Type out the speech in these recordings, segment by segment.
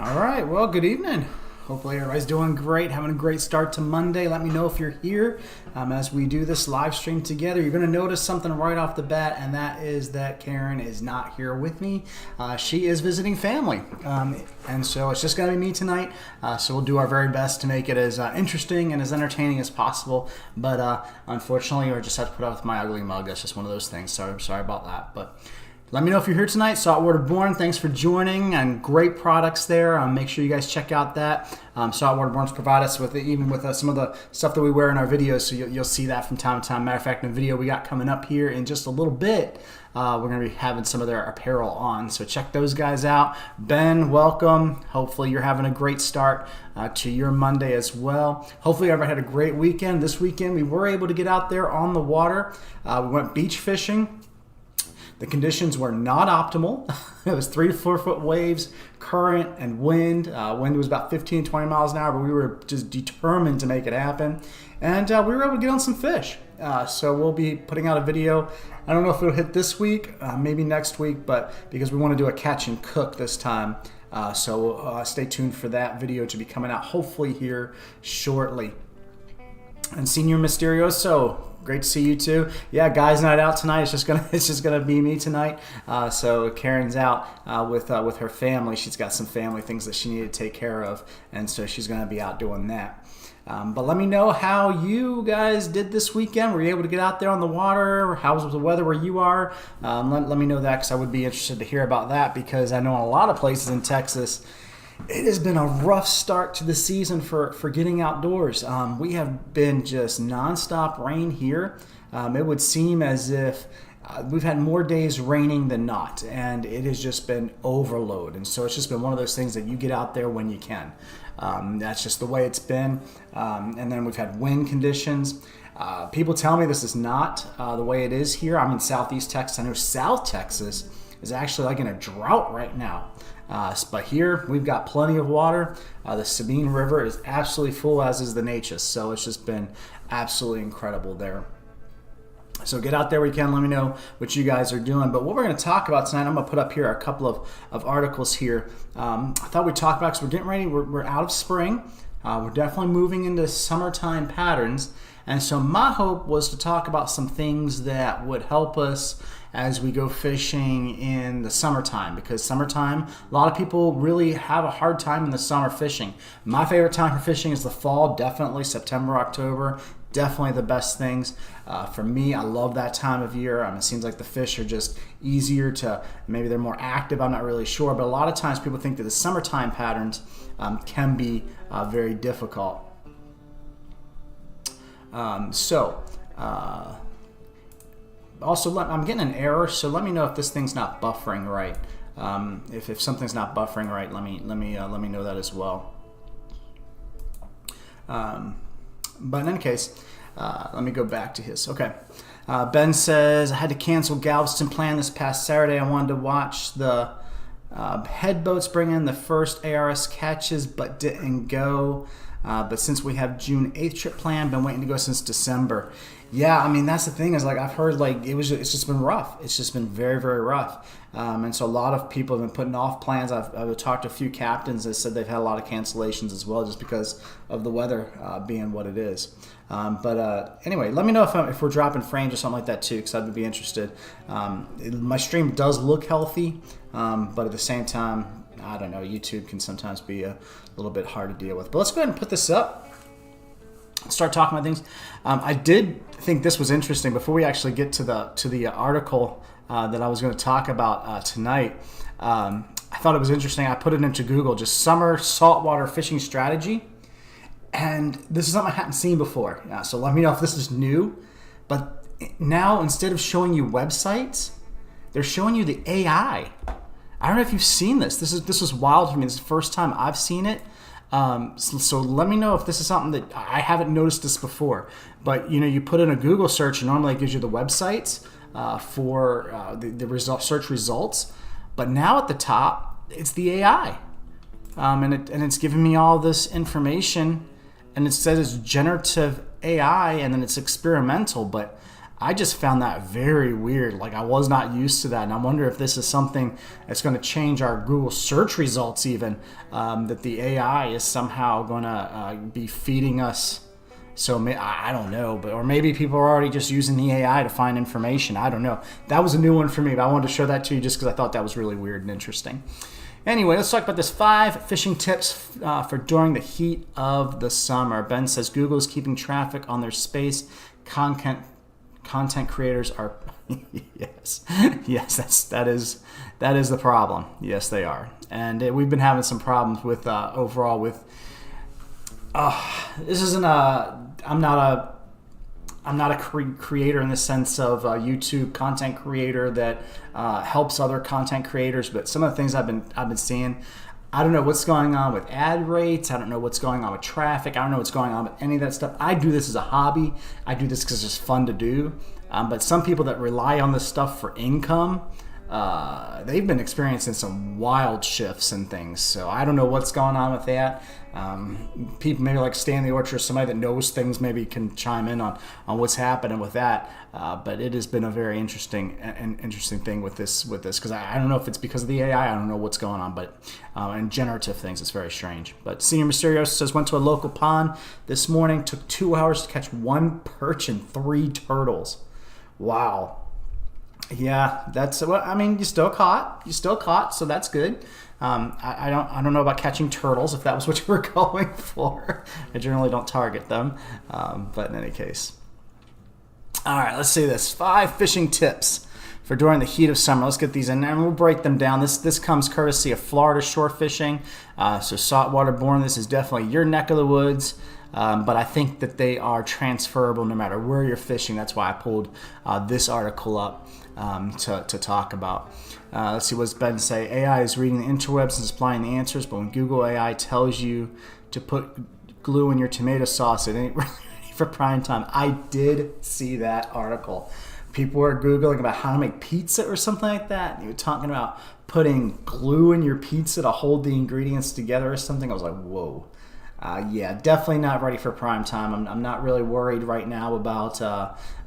All right, well, good evening. Hopefully everybody's doing great, having a great start to Monday. Let me know if you're here as we do this live stream together. You're going to notice something right off the bat, and that is that Karen is not here with me. She is visiting family, and so it's just going to be me tonight. So we'll do our very best to make it as interesting and as entertaining as possible. But unfortunately, I just have to put up with my ugly mug. That's just one of those things. Sorry about that. But let me know if you're here tonight. Saltwater Born, thanks for joining, and great products there. Make sure you guys check out that. Saltwater Born's provide us with some of the stuff that we wear in our videos, so you'll see that from time to time. Matter of fact, in the video we got coming up here in just a little bit, we're going to be having some of their apparel on, so check those guys out. Ben, welcome. Hopefully you're having a great start to your Monday as well. Hopefully everybody had a great weekend. This weekend we were able to get out there on the water. We went beach fishing. The conditions were not optimal. It was 3 to 4 foot waves, current, and wind. Wind was about 15 to 20 miles an hour, but we were just determined to make it happen. And we were able to get on some fish. So we'll be putting out a video. I don't know if it'll hit this week, maybe next week, but because we want to do a catch and cook this time. So stay tuned for that video to be coming out hopefully here shortly. And Senior Mysterioso, great to see you too. Yeah, guys' night out tonight. It's just gonna be me tonight. So Karen's out with her family. She's got some family things that she needed to take care of, and so she's gonna be out doing that. But let me know how you guys did this weekend. Were you able to get out there on the water? How was the weather where you are? Let me know that, because I would be interested to hear about that, because I know in a lot of places in Texas, it has been a rough start to the season for getting outdoors. We have been just nonstop rain here. It would seem as if we've had more days raining than not, and it has just been overload. And so it's just been one of those things that you get out there when you can. That's just the way it's been. And then we've had wind conditions. People tell me this is not the way it is here. I'm in Southeast Texas. I know South Texas is actually like in a drought right now. But here we've got plenty of water. The Sabine River is absolutely full, as is the Neches. So it's just been absolutely incredible there. So get out there where you can. Let me know what you guys are doing. But what we're going to talk about tonight, I'm going to put up here a couple of articles here. I thought we'd talk about, because we're getting ready. We're out of spring. We're definitely moving into summertime patterns. And so my hope was to talk about some things that would help us as we go fishing in the summertime, because summertime, a lot of people really have a hard time in the summer fishing. My favorite time for fishing is the fall, definitely September, October, definitely the best things. For me, I love that time of year. It seems like the fish are just easier to, maybe they're more active, I'm not really sure, but a lot of times people think that the summertime patterns can be very difficult. Also, I'm getting an error, so let me know if this thing's not buffering right. If something's not buffering right, let me know that as well. But in any case, let me go back to his. Okay. Ben says, I had to cancel Galveston plan this past Saturday. I wanted to watch the head boats bring in the first ARS catches, but didn't go. But since we have June 8th trip planned, been waiting to go since December. Yeah, that's the thing is, like, I've heard, like, it's just been rough. It's just been very, very rough. And so a lot of people have been putting off plans. I've talked to a few captains that said they've had a lot of cancellations as well, just because of the weather being what it is. Anyway, let me know if we're dropping frames or something like that too, because I'd be interested. My stream does look healthy, but at the same time, I don't know, YouTube can sometimes be a little bit hard to deal with. But let's go ahead and put this up. Start talking about things. I did think this was interesting before we actually get to the article that I was going to talk about tonight. I thought it was interesting. I put it into Google, just summer saltwater fishing strategy, and this is something I hadn't seen before. So let me know if this is new. But now, instead of showing you websites, they're showing you the AI. I don't know if you've seen this. This is wild for me. This is the first time I've seen it. So let me know if this is something that I haven't noticed this before. But you put in a Google search, and normally it gives you the websites for the search results. But now at the top, it's the AI, and it's giving me all this information, and it says it's generative AI, and then it's experimental. But I just found that very weird. Like, I was not used to that, and I wonder if this is something that's going to change our Google search results even, that the AI is somehow going to be feeding us. So I don't know, or maybe people are already just using the AI to find information. I don't know. That was a new one for me, but I wanted to show that to you just because I thought that was really weird and interesting. Anyway, let's talk about this 5 fishing tips for during the heat of the summer. Ben says Google is keeping traffic on their space. Content creators are yes, that is the problem. Yes, they are, and we've been having some problems with overall with. This isn't I'm not a creator in the sense of a YouTube content creator that helps other content creators, but some of the things I've been seeing, I don't know what's going on with ad rates. I don't know what's going on with traffic. I don't know what's going on with any of that stuff. I do this as a hobby. I do this because it's fun to do. But some people that rely on this stuff for income, they've been experiencing some wild shifts and things. So I don't know what's going on with that. People maybe like Stay in the Orchard, somebody that knows things maybe can chime in on what's happening with that. But it has been a very interesting thing with this because I don't know if it's because of the AI. I don't know what's going on, but and generative things, it's very strange. But Senior Mysterio says went to a local pond this morning, took 2 hours to catch 1 perch and 3 turtles. Wow. Yeah, that's what I mean. You still caught, so that's good. I don't know about catching turtles if that was what you were going for. I generally don't target them, but in any case. All right, let's see this 5 fishing tips for during the heat of summer. Let's get these in and we'll break them down. This comes courtesy of Florida Shore Fishing, so saltwater born. This is definitely your neck of the woods. But I think that they are transferable no matter where you're fishing. That's why I pulled this article up to talk about. Let's see, what does Ben say? AI is reading the interwebs and supplying the answers, but when Google AI tells you to put glue in your tomato sauce, it ain't really ready for prime time. I did see that article. People were Googling about how to make pizza or something like that. And you were talking about putting glue in your pizza to hold the ingredients together or something. I was like, whoa. Yeah, definitely not ready for prime time. I'm not really worried right now about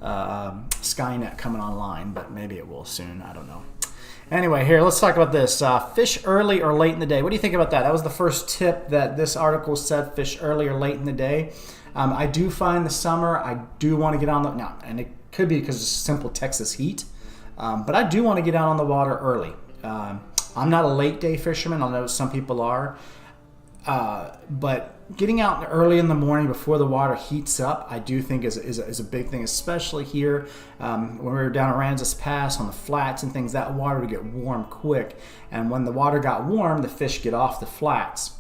Skynet coming online, but maybe it will soon. I don't know. Anyway, here, let's talk about this. Fish early or late in the day. What do you think about that? That was the first tip that this article said, fish early or late in the day. I do find the summer, I do want to get on the... Now, and it could be because it's simple Texas heat, but I do want to get out on the water early. I'm not a late day fisherman. I know some people are. But getting out early in the morning before the water heats up, I do think is a big thing, especially here when we were down at Aransas Pass on the flats and things. That water would get warm quick, and when the water got warm, the fish get off the flats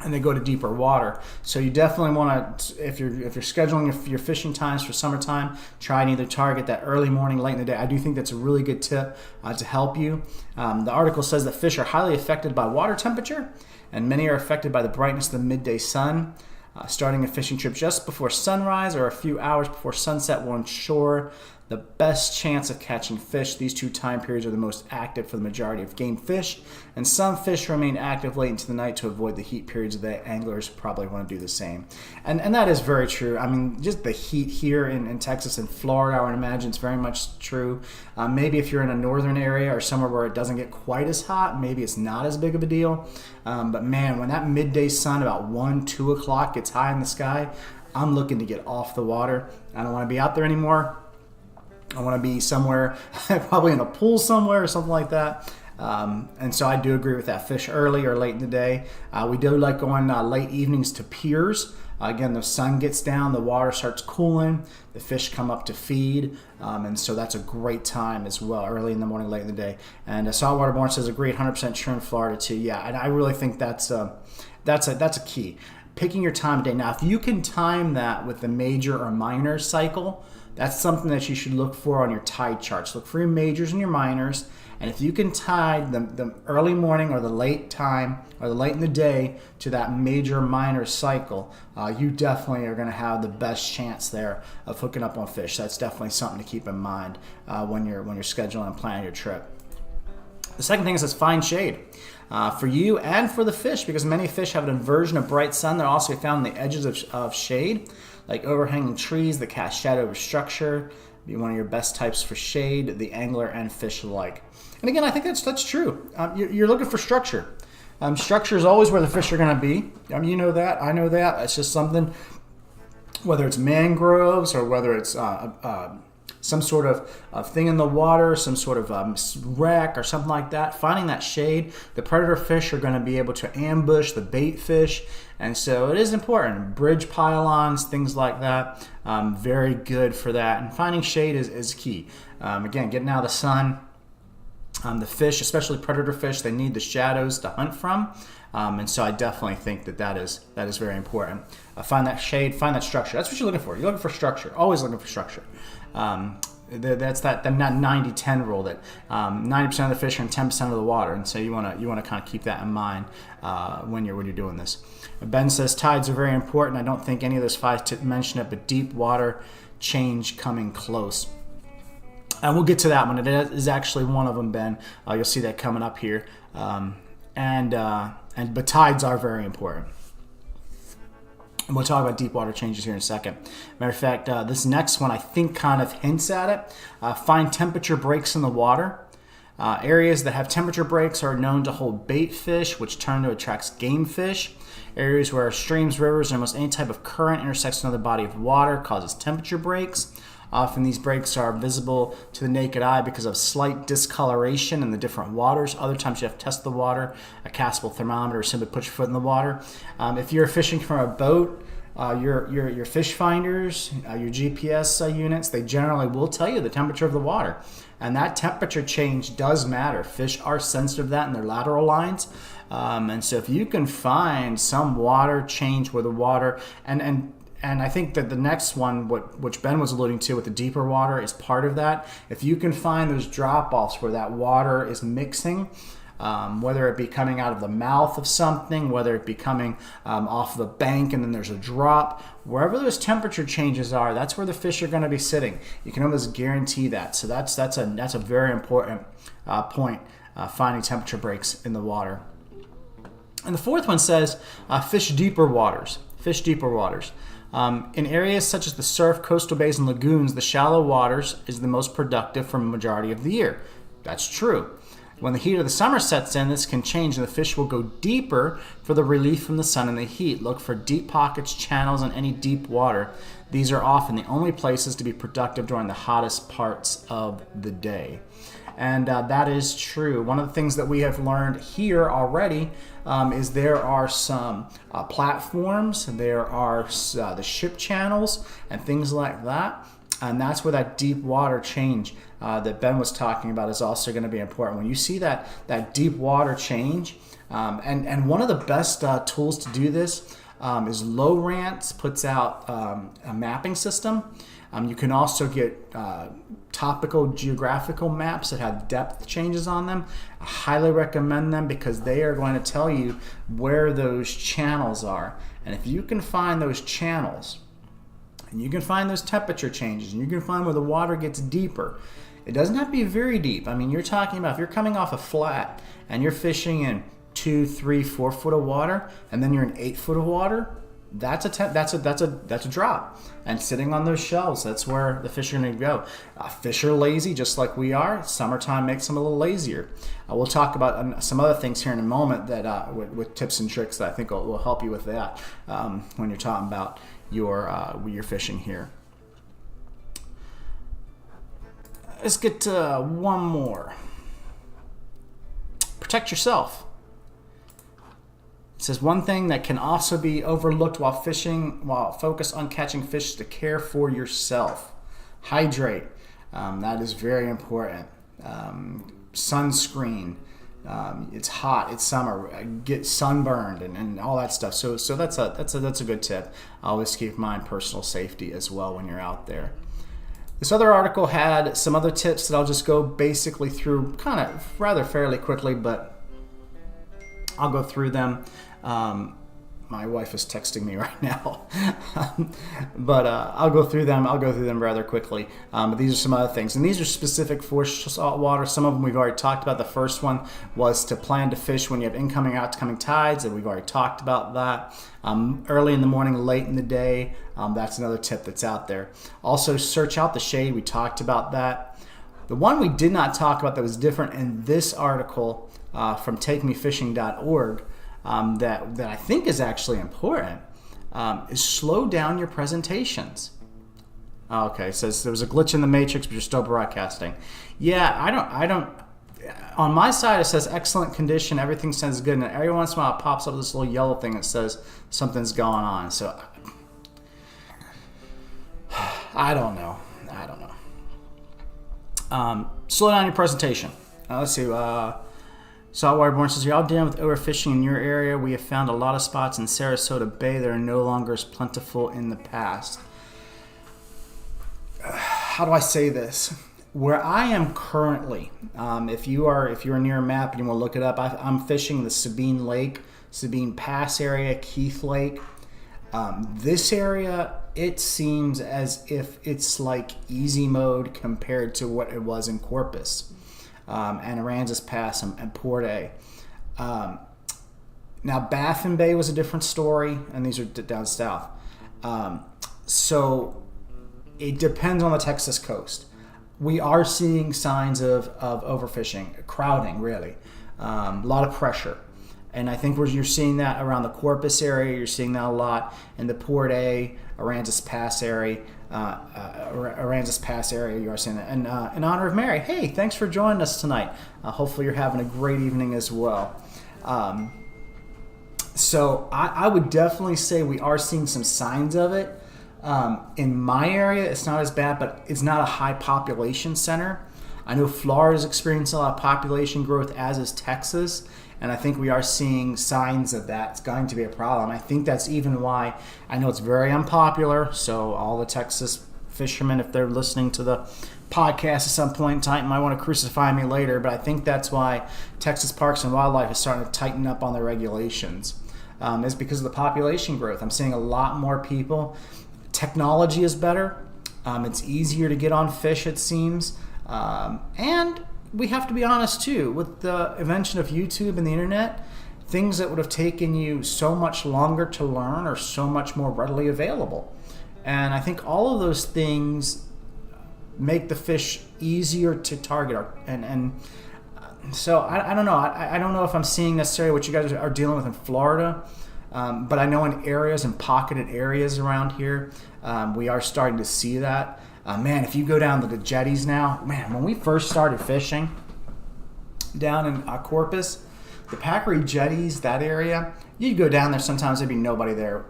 and they go to deeper water. So you definitely want to, if you're scheduling your fishing times for summertime, try and either target that early morning, late in the day. I do think that's a really good tip to help you. The article says that fish are highly affected by water temperature, and many are affected by the brightness of the midday sun. Starting a fishing trip just before sunrise or a few hours before sunset will ensure the best chance of catching fish. These 2 time periods are the most active for the majority of game fish, and some fish remain active late into the night to avoid the heat periods. The anglers probably want to do the same. And that is very true. I mean, just the heat here in Texas and Florida, I would imagine it's very much true. Maybe if you're in a northern area or somewhere where it doesn't get quite as hot, maybe it's not as big of a deal. But man, when that midday sun about 1, 2 o'clock gets high in the sky, I'm looking to get off the water. I don't want to be out there anymore. I want to be somewhere, probably in a pool somewhere or something like that. And so I do agree with that. Fish early or late in the day. We do like going late evenings to piers. Again, the sun gets down, the water starts cooling, the fish come up to feed, and so that's a great time as well, early in the morning, late in the day. And Saltwater Born says agreed, 100% true in Florida too. Yeah, and I really think that's a key. Picking your time of day. Now, if you can time that with the major or minor cycle, that's something that you should look for on your tide charts. Look for your majors and your minors, and if you can tie the early morning or the late time or the late in the day to that major minor cycle, you definitely are going to have the best chance there of hooking up on fish. That's definitely something to keep in mind when you're scheduling and planning your trip. The second thing is find shade for you and for the fish, because many fish have an aversion of bright sun. They're also found on the edges of shade, like overhanging trees that cast shadow over structure. be one of your best types for shade, the angler and fish alike. And again, I think that's true. You're looking for structure. Structure is always where the fish are going to be. I mean, you know that. I know that. It's just something, whether it's mangroves or whether it's some sort of thing in the water, some sort of wreck or something like that, finding that shade, the predator fish are going to be able to ambush the bait fish. And so it is important. Bridge pylons, things like that, very good for that. And finding shade is key. Again, getting out of the sun. The fish, especially predator fish, they need the shadows to hunt from. And so I definitely think that is very important. Find that shade, find that structure. That's what you're looking for. You're looking for structure. Always looking for structure. That's that 90-10 rule that 90% of the fish are in 10% of the water, and so you want to kind of keep that in mind when you're doing this. Ben says tides are very important. I don't think any of those five mention it, but deep water change coming close. And we'll get to that one. It is actually one of them, Ben. You'll see that coming up here. But tides are very important. And we'll talk about deep water changes here in a second. Matter of fact, this next one I think kind of hints at it. Find temperature breaks in the water. Areas that have temperature breaks are known to hold bait fish, which turn to attract game fish. Areas where streams, rivers, and almost any type of current intersects another body of water causes temperature breaks. Often these breaks are visible to the naked eye because of slight discoloration in the different waters. Other times you have to test the water, a castable thermometer, or simply put your foot in the water. If you're fishing from a boat, your fish finders, your GPS units, they generally will tell you the temperature of the water. And that temperature change does matter. Fish are sensitive to that in their lateral lines. And so if you can find some water change where the water, and I think that the next one, which Ben was alluding to with the deeper water, is part of that. If you can find those drop-offs where that water is mixing, whether it be coming out of the mouth of something, whether it be coming off the bank and then there's a drop, wherever those temperature changes are, that's where the fish are going to be sitting. You can almost guarantee that. So that's a very important point, finding temperature breaks in the water. And the fourth one says fish deeper waters. Fish deeper waters. In areas such as the surf, coastal bays, and lagoons, the shallow waters is the most productive for the majority of the year. That's true. When the heat of the summer sets in, this can change and the fish will go deeper for the relief from the sun and the heat. Look for deep pockets, channels, and any deep water. These are often the only places to be productive during the hottest parts of the day. And that is true. One of the things that we have learned here already is there are some platforms, there are the ship channels and things like that. And that's where that deep water change that Ben was talking about is also going to be important. When you see that deep water change, and one of the best tools to do this is Lowrance puts out a mapping system. You can also get topical geographical maps that have depth changes on them. I highly recommend them because they are going to tell you where those channels are. And if you can find those channels, and you can find those temperature changes, and you can find where the water gets deeper, it doesn't have to be very deep. I mean, you're talking about if you're coming off a flat and you're fishing in 2, 3, 4 foot of water, and then you're in 8 foot of water, that's a drop. And sitting on those shelves, that's where the fish are going to go. Fish are lazy just like we are. Summertime makes them a little lazier. We'll talk about some other things here in a moment that with tips and tricks that I think will help you with that when you're talking about your fishing here. Let's get to one more. Protect yourself. It says one thing that can also be overlooked while fishing, while focus on catching fish, is to care for yourself. Hydrate. That is very important. Sunscreen. It's hot. It's summer. Get sunburned and all that stuff. So that's a good tip. Always keep in mind personal safety as well when you're out there. This other article had some other tips that I'll just go basically through kind of rather fairly quickly, but I'll go through them. my wife is texting me right now. But I'll go through them. I'll go through them rather quickly. But these are some other things. And these are specific for saltwater. Some of them we've already talked about. The first one was to plan to fish when you have incoming, outgoing tides, and we've already talked about that. Early in the morning, late in the day, that's another tip that's out there. Also, search out the shade. We talked about that. The one we did not talk about that was different in this article from takemefishing.org that I think is actually important is slow down your presentations. Okay, it says there was a glitch in the matrix, but you're still broadcasting. Yeah, I don't. On my side, it says excellent condition, everything sounds good, and every once in a while it pops up this little yellow thing that says something's going on. So I don't know. Slow down your presentation. Let's see. Saltwater Born says, you're all dealing with overfishing in your area. We have found a lot of spots in Sarasota Bay that are no longer as plentiful in the past. How do I say this? Where I am currently, if you're near a map and you want to look it up, I'm fishing the Sabine Lake, Sabine Pass area, Keith Lake. This area, it seems as if it's like easy mode compared to what it was in Corpus and Aransas Pass and Port A. Now, Baffin Bay was a different story, and these are down south. So it depends on the Texas coast. We are seeing signs of overfishing, crowding, really. A lot of pressure. And I think you're seeing that around the Corpus area. You're seeing that a lot in the Port A, Aransas Pass area. You are seeing that. And in honor of Mary, hey, thanks for joining us tonight. Hopefully you're having a great evening as well. So I would definitely say we are seeing some signs of it. In my area, it's not as bad, but it's not a high population center. I know Florida's experiencing a lot of population growth, as is Texas, and I think we are seeing signs of that. It's going to be a problem. I think that's even why I know it's very unpopular, so all the Texas fishermen, if they're listening to the podcast at some point in time, might want to crucify me later, but I think that's why Texas Parks and Wildlife is starting to tighten up on their regulations. Is because of the population growth. I'm seeing a lot more people. Technology is better. It's easier to get on fish, it seems. And we have to be honest, too. With the invention of YouTube and the internet, things that would have taken you so much longer to learn are so much more readily available. And I think all of those things make the fish easier to target. So I don't know. I don't know if I'm seeing necessarily what you guys are dealing with in Florida. But I know in areas and pocketed areas around here, we are starting to see that. Man, if you go down to the jetties now, man, when we first started fishing down in Corpus, the Packery jetties, that area, you'd go down there, sometimes there'd be nobody there.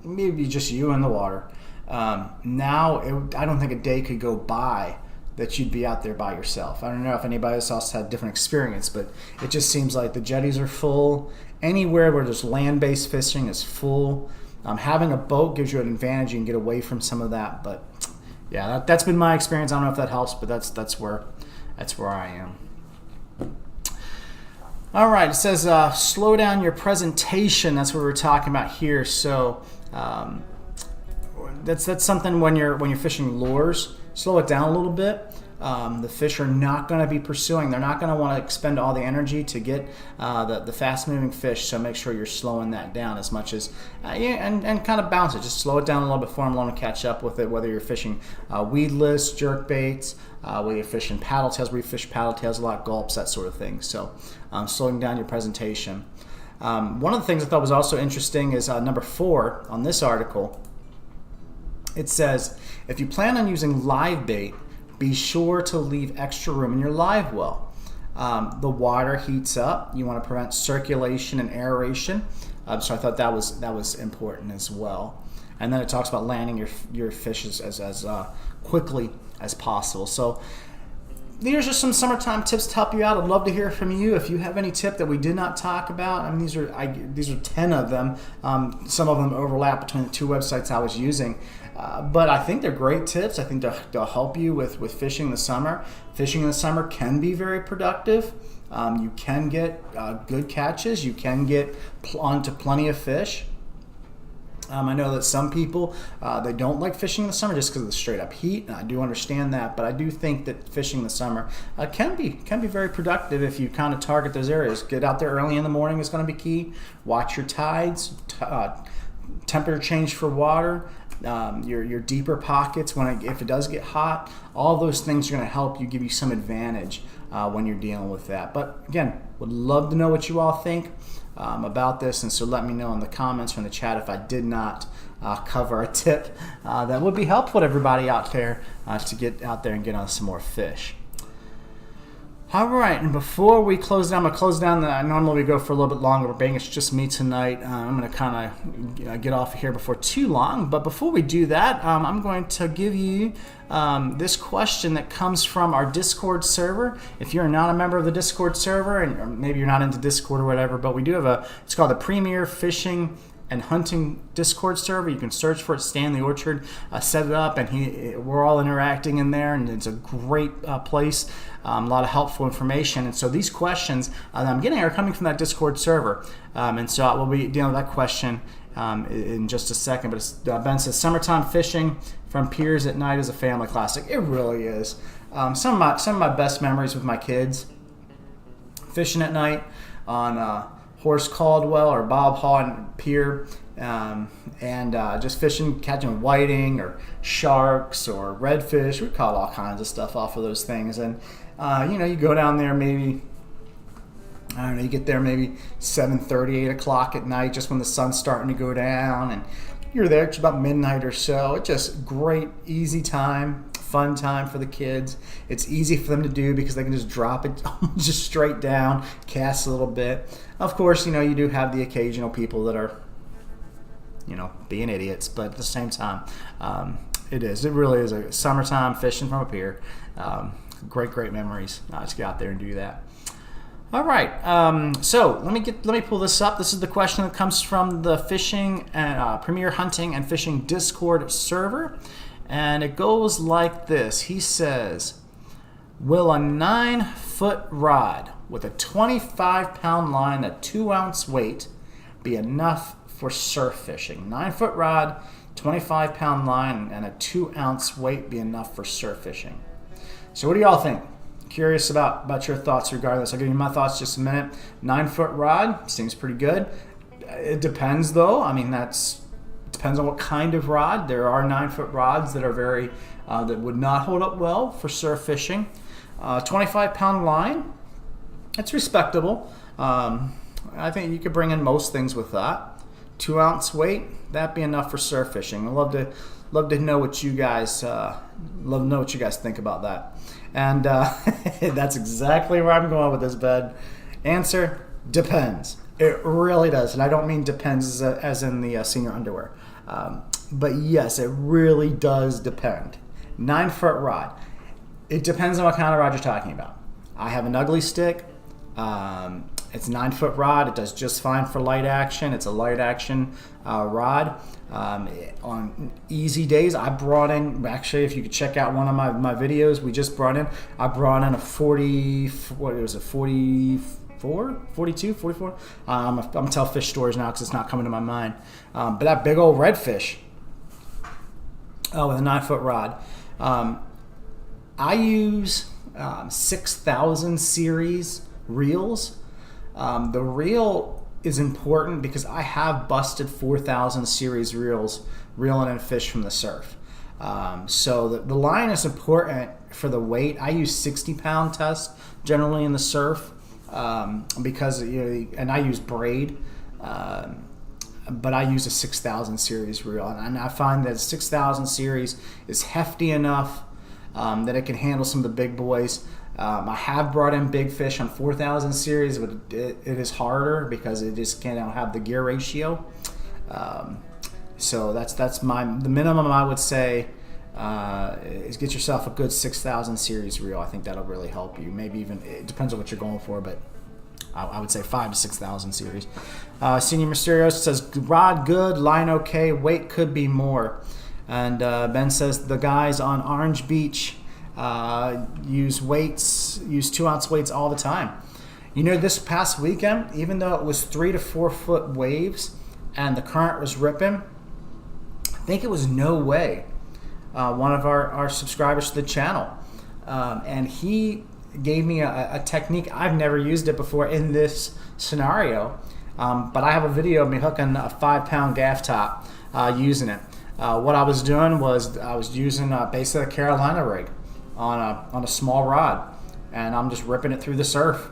Maybe just you in the water. Now, I don't think a day could go by that you'd be out there by yourself. I don't know if anybody else had a different experience, but it just seems like the jetties are full. Anywhere where there's land-based fishing is full. Having a boat gives you an advantage. You can get away from some of that. But yeah, that's been my experience. I don't know if that helps, but that's where I am. All right, it says slow down your presentation. That's what we're talking about here. So that's something when you're fishing lures. Slow it down a little bit. The fish are not going to be pursuing. They're not going to want to expend all the energy to get the fast-moving fish. So make sure you're slowing that down as much as and kind of bounce it. Just slow it down a little bit for them, let them catch up with it. Whether you're fishing weedless, jerk baits, whether you're fishing paddle tails, we fish paddle tails a lot, gulps, that sort of thing. So slowing down your presentation. One of the things I thought was also interesting is number 4 on this article. It says, if you plan on using live bait, be sure to leave extra room in your live well. The water heats up. You want to prevent circulation and aeration. So I thought that was important as well. And then it talks about landing your fish as quickly as possible. So these are just some summertime tips to help you out. I'd love to hear from you if you have any tip that we did not talk about. I mean, these are 10 of them. Some of them overlap between the two websites I was using. But I think they're great tips. I think they'll help you with fishing the summer. Fishing in the summer can be very productive. You can get good catches. You can get onto plenty of fish. I know that some people, they don't like fishing in the summer just because of the straight up heat, and I do understand that, but I do think that fishing in the summer can be very productive if you kind of target those areas. Get out there early in the morning is going to be key. Watch your tides, temperature change for water, your deeper pockets if it does get hot. All those things are going to help you, give you some advantage when you're dealing with that. But again, would love to know what you all think about this, and so let me know in the comments or in the chat if I did not cover a tip that would be helpful to everybody out there to get out there and get on some more fish. All right, and before we close down, I'm going to close down. Normally we go for a little bit longer, but being it's just me tonight, I'm going to kind of get off of here before too long. But before we do that, I'm going to give you this question that comes from our Discord server. If you're not a member of the Discord server, and or maybe you're not into Discord or whatever, but we do have it's called the Premier Fishing and Hunting Discord server. You can search for it, Stanley Orchard, set it up, and we're all interacting in there, and it's a great place. A lot of helpful information. And so these questions that I'm getting are coming from that Discord server. And so we'll be dealing with that question in just a second. But Ben says, summertime fishing from piers at night is a family classic. It really is. Some of my best memories with my kids, fishing at night on Horace Caldwell or Bob Haw Pier, and just fishing, catching whiting or sharks or redfish. We caught all kinds of stuff off of those things. And you go down there maybe, I don't know, you get there maybe 7:30, 8 o'clock at night, just when the sun's starting to go down, and you're there it's about midnight or so. It's just great, easy time, fun time for the kids. It's easy for them to do because they can just drop it just straight down, cast a little bit. Of course, you do have the occasional people that are, being idiots, but at the same time, it really is a summertime fishing from a pier. Great memories to get out there and do that. All right, so let me pull this up. This is the question that comes from the Fishing and Premier Hunting and Fishing Discord server, and it goes like this. He says, will a 9-foot rod with a 25-pound line at 2-ounce weight be enough for surf fishing? 9-foot rod, 25-pound line, and a 2-ounce weight be enough for surf fishing? So what do y'all think? Curious about your thoughts regarding this. I'll give you my thoughts in just a minute. 9-foot rod seems pretty good. It depends, though. I mean, depends on what kind of rod. There are 9-foot rods that are very that would not hold up well for surf fishing. 25-pound line, it's respectable. I think you could bring in most things with that. 2-ounce weight, that'd be enough for surf fishing. I'd love to know what you guys think about that. And that's exactly where I'm going with this, Ben. Answer, depends. It really does. And I don't mean depends as in the senior underwear. But yes, it really does depend. 9-foot rod. It depends on what kind of rod you're talking about. I have an ugly stick. It's a 9-foot rod. It does just fine for light action. It's a light action rod. On easy days, I brought in, actually, if you could check out one of my videos, I brought in a 44? I'm going to tell fish stories now because it's not coming to my mind. But that big old redfish with a 9-foot rod. I use 6000 series reels. The reel is important because I have busted 4000 series reels reeling in fish from the surf. So the line is important for the weight. I use 60-pound test generally in the surf because and I use braid, but I use a 6000 series reel, and I find that 6000 series is hefty enough that it can handle some of the big boys. I have brought in big fish on 4000 series, but it is harder because it just can't have the gear ratio. So that's the minimum I would say is get yourself a good 6000 series reel. I think that'll really help you. Maybe even, it depends on what you're going for, but I would say 5,000 to 6,000 series. Senior Mysterios says rod good, line okay, weight could be more. And Ben says the guys on Orange Beach use 2-ounce weights all the time. This past weekend, even though it was 3 to 4 foot waves and the current was ripping, think it was No Way, one of our subscribers to the channel. And he gave me a technique. I've never used it before in this scenario, but I have a video of me hooking a 5-pound gaff top using it. What I was doing was I was using basically a Carolina rig on a small rod, and I'm just ripping it through the surf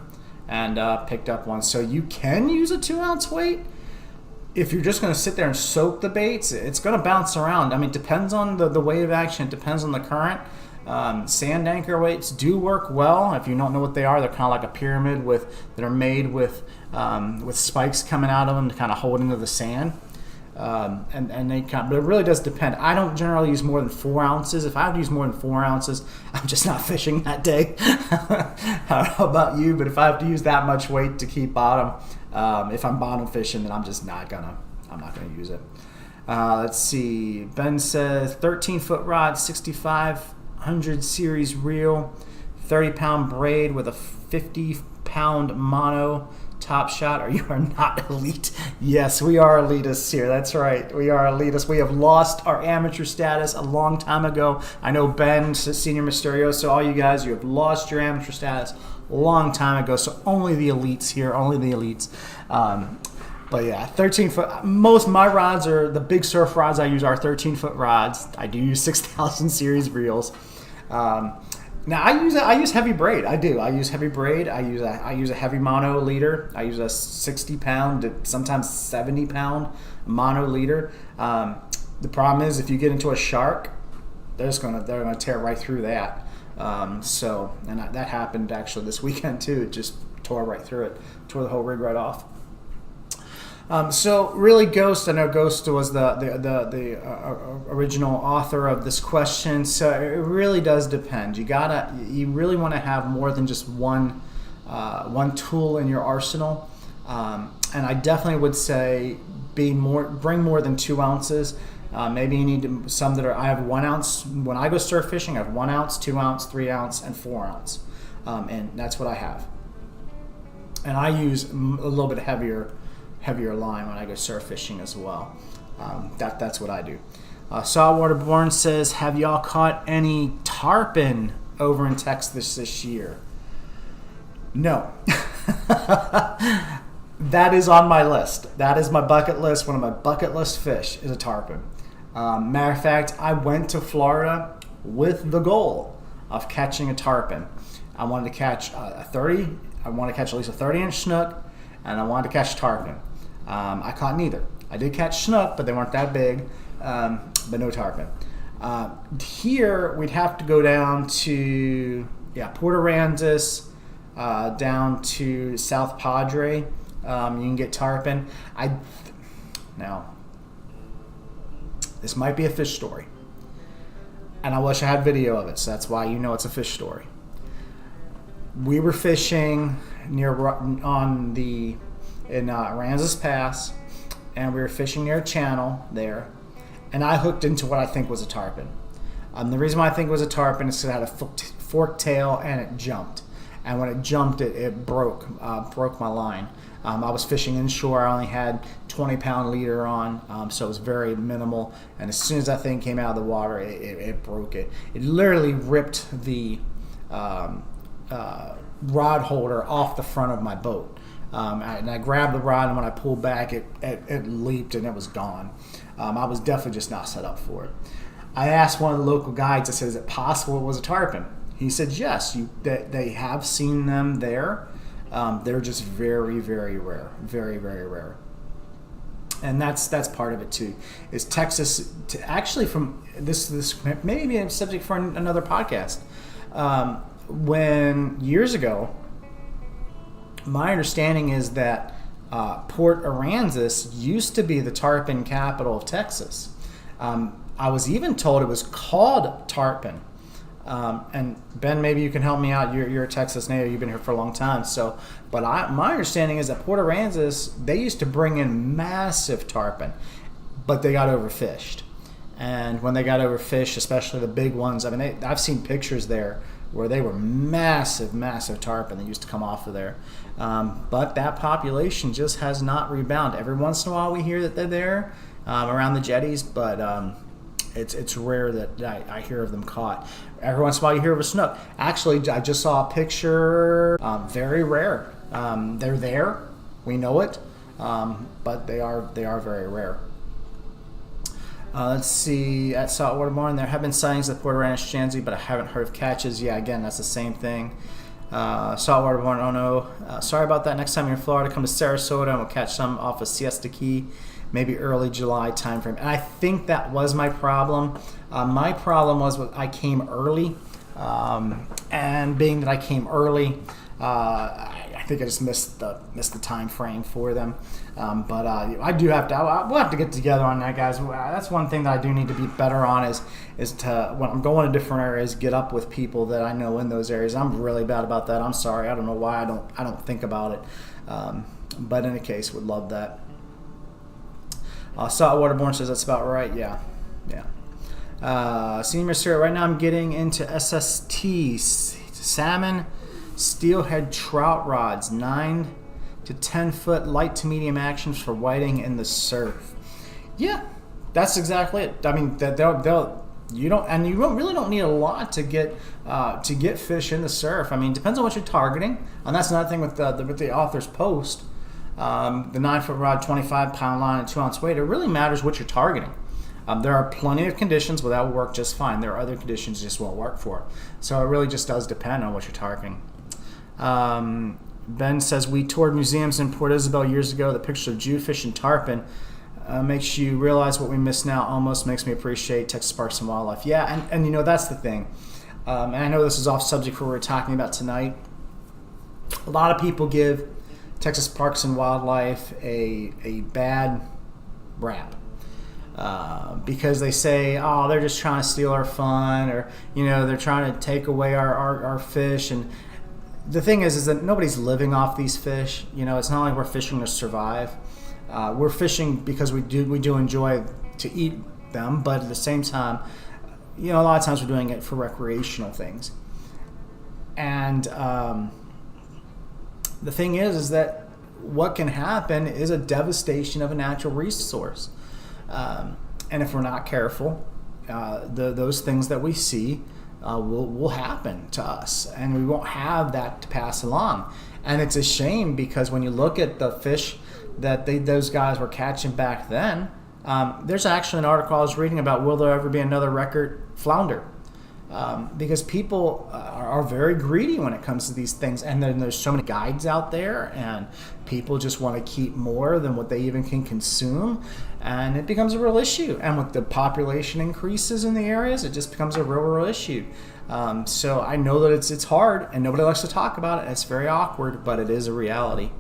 and picked up one. So you can use a 2-ounce weight. If you're just going to sit there and soak the baits, it's going to bounce around. I mean, it depends on the wave action. It depends on the current. Sand anchor weights do work well. If you don't know what they are, they're kind of like a pyramid that are made with spikes coming out of them to kind of hold into the sand. And they but it really does depend. I don't generally use more than 4 ounces. If I have to use more than 4 ounces, I'm just not fishing that day. I don't know about you, but if I have to use that much weight to keep bottom, if I'm bottom fishing, then I'm not gonna use it. Let's see. Ben says 13-foot rod, 6500 series reel, 30-pound braid with a 50-pound mono top shot, or you are not elite. Yes, we are elitists here. That's right. We are elitists. We have lost our amateur status a long time ago. I know Ben, Senior Mysterioso, all you guys, you have lost your amateur status a long time ago. So only the elites here, only the elites. But yeah, 13-foot. Most of my rods are the big surf rods I use are 13-foot rods. I do use 6,000 series reels. Now I use heavy braid. I do. I use heavy braid. I use a heavy mono leader. I use a 60-pound to sometimes 70-pound mono leader. The problem is if you get into a shark, they're gonna tear right through that. That happened actually this weekend too. It just tore right through it, tore the whole rig right off. So really, Ghost. I know Ghost was the original author of this question. So it really does depend. You really want to have more than just one tool in your arsenal. And I definitely would say bring more than 2 ounces. Maybe you need some that are. I have 1 ounce when I go surf fishing. I have 1 ounce, 2 ounce, 3 ounce, and 4 ounce, and that's what I have. And I use a little bit heavier line when I go surf fishing as well. That's what I do. Saltwater Born says, have y'all caught any tarpon over in Texas this year? No. That is on my list. That is my bucket list. One of my bucket list fish is a tarpon. Matter of fact, I went to Florida with the goal of catching a tarpon. I wanted to catch I wanted to catch at least a 30-inch snook, and I wanted to catch tarpon. I caught neither. I did catch snook, but they weren't that big, but no tarpon. Here, we'd have to go down to Port Aransas, down to South Padre. You can get tarpon. Now, this might be a fish story, and I wish I had video of it, so that's why you know it's a fish story. We were fishing in Aransas Pass, and we were fishing near a channel there, and I hooked into what I think was a tarpon. The reason why I think it was a tarpon is because it had a forked tail and it jumped, and when it jumped, it broke my line. I was fishing inshore. I only had 20-pound leader on, so it was very minimal, and as soon as that thing came out of the water, it broke it. It literally ripped the rod holder off the front of my boat. And I grabbed the rod, and when I pulled back, it leaped and it was gone. I was definitely just not set up for it. I asked one of the local guides, I said, is it possible it was a tarpon? He said, yes, they have seen them there. They're just very, very rare. Very, very rare. And that's part of it too. Is Texas, actually from this may be a subject for another podcast. When years ago, my understanding is that Port Aransas used to be the tarpon capital of Texas. I was even told it was called Tarpon. And Ben, maybe you can help me out. You're a Texas native. You've been here for a long time. But my understanding is that Port Aransas, they used to bring in massive tarpon, but they got overfished. And when they got overfished, especially the big ones, I mean, I've seen pictures there where they were massive, massive tarpon that used to come off of there. But that population just has not rebounded. Every once in a while we hear that they're there around the jetties, but It's rare that I hear of them caught. Every once in a while you hear of a snook. Actually, I just saw a picture. Very rare. They're there. We know it, but they are very rare. Let's see. At Saltwater Barn, there have been sightings of Puerto Ranch Jansi, but I haven't heard of catches. Yeah, again, that's the same thing. Saltwater Barn, oh no. Sorry about that. Next time you're in Florida, come to Sarasota and we'll catch some off of Siesta Key, maybe early July timeframe. And I think that was my problem. My problem was I came early, and being that I came early, I think I just missed the time frame for them. But I do have to. We'll have to get together on that, guys. That's one thing that I do need to be better on is to, when I'm going to different areas, get up with people that I know in those areas. I'm really bad about that. I'm sorry. I don't know why I don't think about it. But in any case, would love that. Saltwaterborn says that's about right. Yeah. Senior Mysterio, right now I'm getting into SST salmon steelhead trout rods, 9 to 10 foot light to medium actions for whiting in the surf. Yeah, that's exactly it. I mean, you don't need a lot to get fish in the surf. I mean, depends on what you're targeting, and that's another thing with the author's post. The 9-foot rod, 25-pound line, and 2-ounce weight. It really matters what you're targeting. There are plenty of conditions where that will work just fine. There are other conditions just won't work for it. So it really just does depend on what you're targeting. Ben says, we toured museums in Port Isabel years ago. The pictures of jewfish and tarpon makes you realize what we miss now. Almost makes me appreciate Texas Parks and Wildlife. Yeah, and that's the thing. And I know this is off subject for what we're talking about tonight. A lot of people give Texas Parks and Wildlife a bad rap. Because they say, oh, they're just trying to steal our fun, or they're trying to take away our fish. And the thing is that nobody's living off these fish. It's not like we're fishing to survive. We're fishing because we do enjoy to eat them, but at the same time, a lot of times we're doing it for recreational things. And the thing is that what can happen is a devastation of a natural resource. And if we're not careful, those things that we see will happen to us, and we won't have that to pass along. And it's a shame, because when you look at the fish that those guys were catching back then, there's actually an article I was reading about, will there ever be another record flounder? Because people are very greedy when it comes to these things, and then there's so many guides out there, and people just want to keep more than what they even can consume, and it becomes a real issue. And with the population increases in the areas, it just becomes a real issue. So I know that it's hard, and nobody likes to talk about it. It's very awkward, but it is a reality.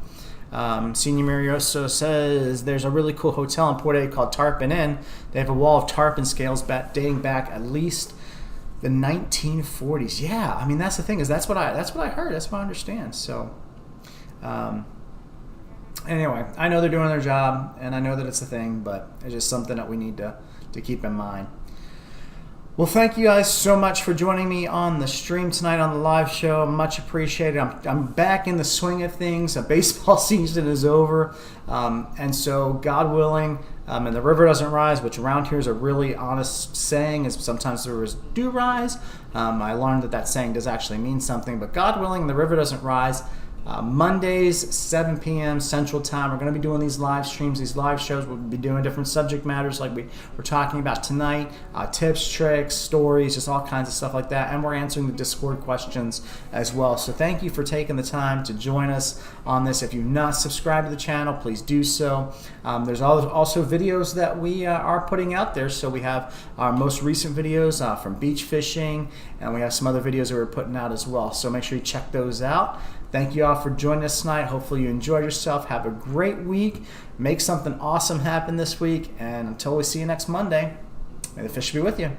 Senior Marioso says there's a really cool hotel in Port A called Tarpon Inn. They have a wall of tarpon scales dating back at least the 1940s. Yeah, I mean, that's the thing, is that's what I heard. That's what I understand. So anyway, I know they're doing their job, and I know that it's a thing, but it's just something that we need to keep in mind. Well, thank you guys so much for joining me on the stream tonight on the live show. Much appreciated. I'm back in the swing of things. Baseball season is over, and so God willing, and the river doesn't rise, which around here is a really honest saying, is sometimes the rivers do rise. I learned that saying does actually mean something, but God willing, the river doesn't rise. Mondays, 7 p.m. Central Time. We're going to be doing these live streams, these live shows. We'll be doing different subject matters like we're talking about tonight, tips, tricks, stories, just all kinds of stuff like that. And we're answering the Discord questions as well. So thank you for taking the time to join us on this. If you've not subscribed to the channel, please do so. There's also videos that we are putting out there. So we have our most recent videos from beach fishing, and we have some other videos that we're putting out as well. So make sure you check those out. Thank you all for joining us tonight. Hopefully you enjoyed yourself. Have a great week. Make something awesome happen this week. And until we see you next Monday, may the fish be with you.